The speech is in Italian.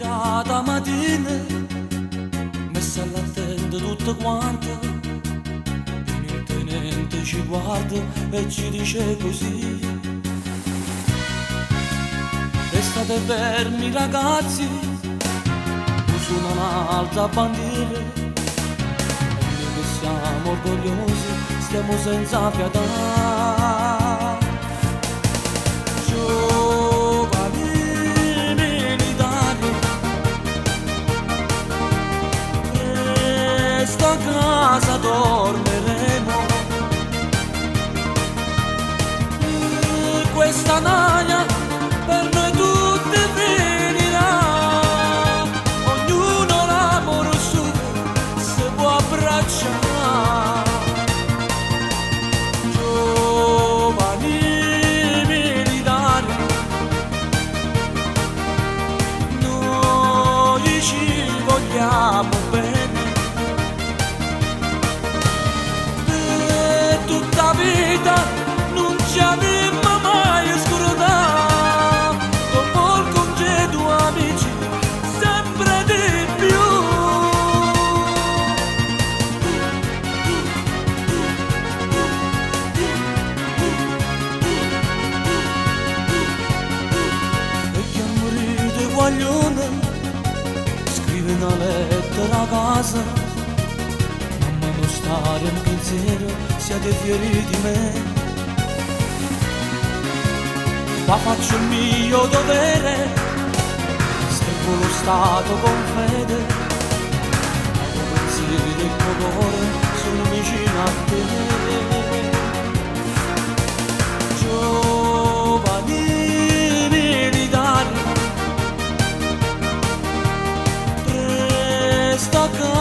serata mattina, messa all'attento tutto quanto, il tenente ci guarda e ci dice così: restate fermi ragazzi, su un'altra bandiera, e noi che siamo orgogliosi stiamo senza pietà. A casa dormiremo, questa naglia per noi tutti finirà, ognuno l'amore suo si può abbracciare. Giovani militari, noi ci vogliamo bene, vita non ci avremmo mai scordato, dopo il congedo amici sempre di più. E chi ha morito guaglione scrive una lettera a casa: mamma non stare in pensiero, siete fieri di me. Ma faccio il mio dovere, servo lo Stato con fede, i pensieri del tuo cuore sono vicino a te. Giovani militari, presto a casa